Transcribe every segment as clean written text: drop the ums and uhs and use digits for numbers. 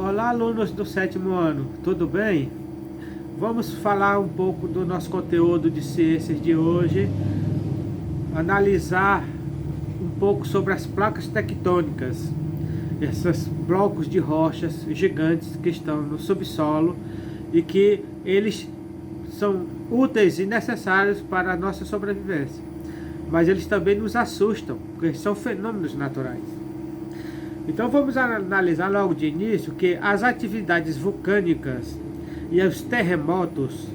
Olá, alunos do sétimo ano, tudo bem? Vamos falar um pouco do nosso conteúdo de ciências de hoje, analisar um pouco sobre as placas tectônicas, esses blocos de rochas gigantes que estão no subsolo e que eles são úteis e necessários para a nossa sobrevivência, mas eles também nos assustam, porque são fenômenos naturais. Então vamos analisar logo de início que as atividades vulcânicas e os terremotos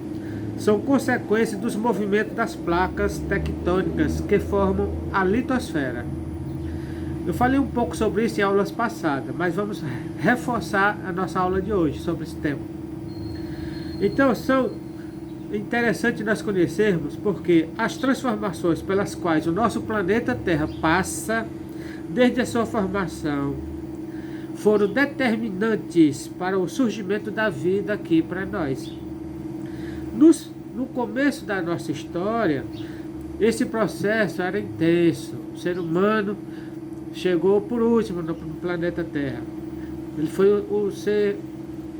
são consequência dos movimentos das placas tectônicas que formam a litosfera. Eu falei um pouco sobre isso em aulas passadas, mas vamos reforçar a nossa aula de hoje sobre esse tema. Então são interessantes nós conhecermos porque as transformações pelas quais o nosso planeta Terra passa desde a sua formação, foram determinantes para o surgimento da vida aqui para nós. No começo da nossa história, esse processo era intenso. O ser humano chegou por último no planeta Terra. Ele foi o ser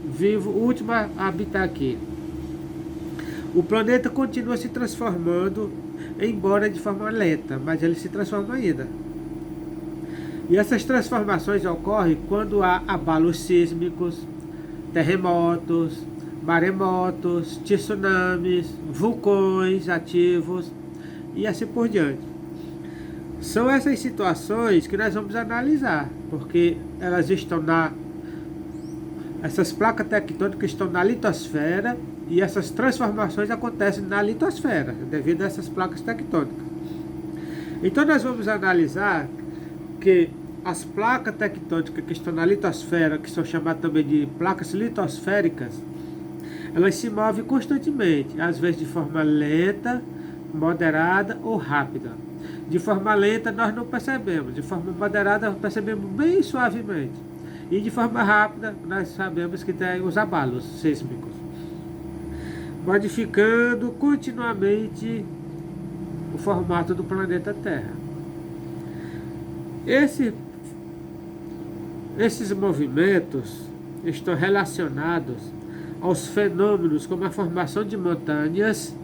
vivo, o último a habitar aqui. O planeta continua se transformando, embora de forma lenta, mas ele se transforma ainda. E essas transformações ocorrem quando há abalos sísmicos, terremotos, maremotos, tsunamis, vulcões ativos e assim por diante. São essas situações que nós vamos analisar, porque elas estão essas placas tectônicas estão na litosfera e essas transformações acontecem na litosfera, devido a essas placas tectônicas. Então nós vamos analisar que as placas tectônicas que estão na litosfera, que são chamadas também de placas litosféricas, elas se movem constantemente, às vezes de forma lenta, moderada ou rápida. De forma lenta nós não percebemos, de forma moderada nós percebemos bem suavemente. E de forma rápida nós sabemos que tem os abalos sísmicos, modificando continuamente o formato do planeta Terra. Esses movimentos estão relacionados aos fenômenos como a formação de montanhas,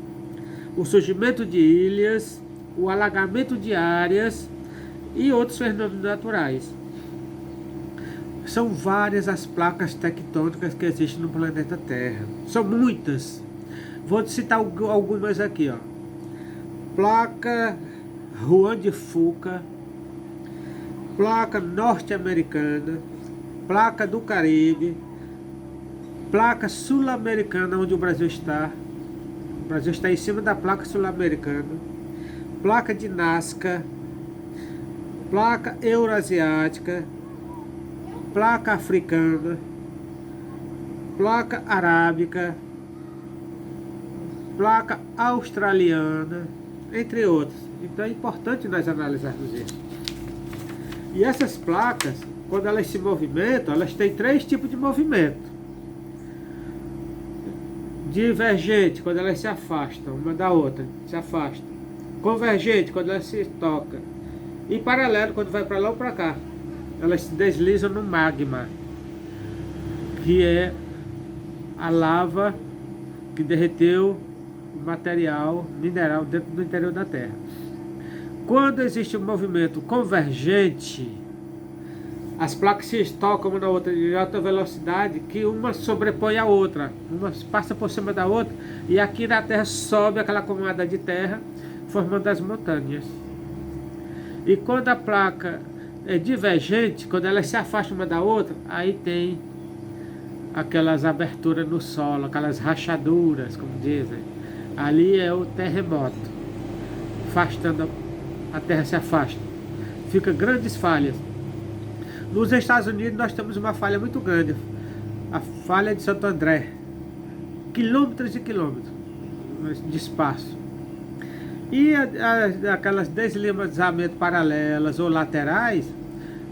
o surgimento de ilhas, o alagamento de áreas e outros fenômenos naturais. São várias as placas tectônicas que existem no planeta Terra. São muitas. Vou citar algumas aqui, ó. Placa Juan de Fuca, placa norte-americana, placa do Caribe, placa sul-americana, onde o Brasil está. O Brasil está em cima da placa sul-americana, placa de Nazca, placa eurasiática, placa africana, placa arábica, placa australiana, entre outros. Então é importante nós analisarmos isso. E essas placas, quando elas se movimentam, elas têm três tipos de movimento. Divergente, quando elas se afastam uma da outra, se afastam. Convergente, quando elas se tocam. E paralelo, quando vai para lá ou para cá. Elas se deslizam no magma, que é a lava que derreteu o material mineral dentro do interior da Terra. Quando existe um movimento convergente, as placas se tocam uma na outra em alta velocidade, que uma sobrepõe a outra, uma passa por cima da outra, e aqui na Terra sobe aquela camada de terra, formando as montanhas. E quando a placa é divergente, quando elas se afastam uma da outra, aí tem aquelas aberturas no solo, aquelas rachaduras, como dizem. Ali é o terremoto, afastando a Terra se afasta, fica grandes falhas. Nos Estados Unidos nós temos uma falha muito grande, a falha de Santo André, quilômetros e quilômetros de espaço. E aquelas deslizamentos paralelas ou laterais,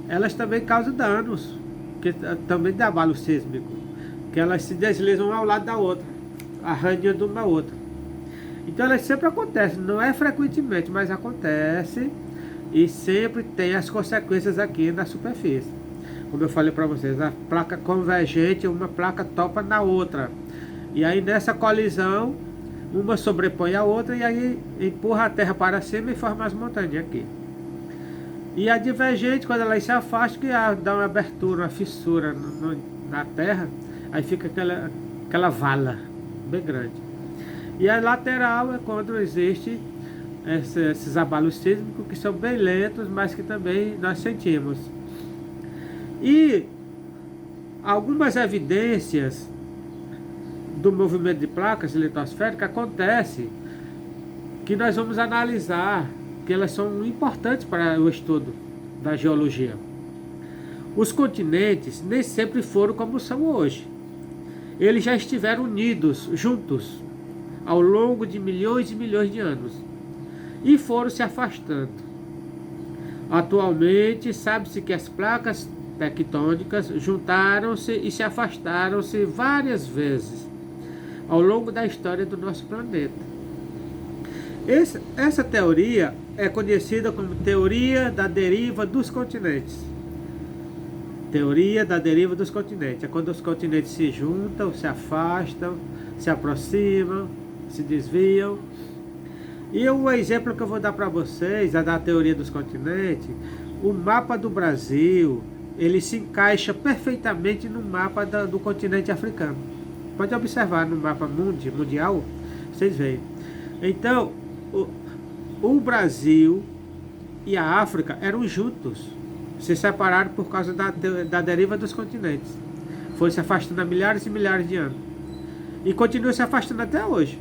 elas também causam danos, que também dá abalo sísmico, que elas se deslizam ao lado da outra, arranhando uma outra. Então elas sempre acontecem, não é frequentemente, mas acontece e sempre tem as consequências aqui na superfície. como eu falei para vocês, a placa convergente, uma placa topa na outra. E aí nessa colisão, uma sobrepõe a outra e aí empurra a Terra para cima e forma as montanhas aqui. E a divergente, quando ela se afasta, que dá uma abertura, uma fissura na Terra, aí fica aquela vala bem grande. E a lateral é quando existe esses abalos sísmicos que são bem lentos, mas que também nós sentimos. E algumas evidências do movimento de placas litosféricas acontece que nós vamos analisar, que elas são importantes para o estudo da geologia. Os continentes nem sempre foram como são hoje. Eles já estiveram unidos, juntos, ao longo de milhões e milhões de anos, e foram se afastando. Atualmente, sabe-se que as placas tectônicas juntaram-se e se afastaram-se várias vezes ao longo da história do nosso planeta. Essa teoria é conhecida como teoria da deriva dos continentes. Teoria da deriva dos continentes. É quando os continentes se juntam, se afastam, se aproximam, se desviam. E o exemplo que eu vou dar para vocês é da teoria dos continentes. O mapa do Brasil, ele se encaixa perfeitamente no mapa do continente africano. Pode observar no mapa mundial, vocês veem. Então, o Brasil e a África eram juntos, se separaram por causa da deriva dos continentes. Foi se afastando há milhares e milhares de anos. E continua se afastando até hoje.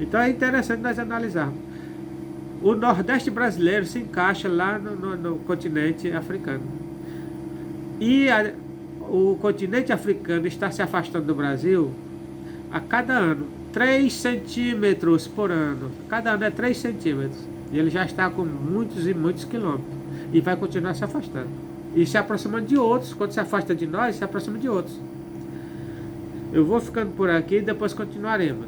Então é interessante nós analisarmos. O Nordeste brasileiro se encaixa lá no continente africano. E o continente africano está se afastando do Brasil a cada ano, 3 centímetros por ano. Cada ano é 3 centímetros. E ele já está com muitos e muitos quilômetros. E vai continuar se afastando. E se aproximando de outros. Quando se afasta de nós, se aproxima de outros. Eu vou ficando por aqui e depois continuaremos.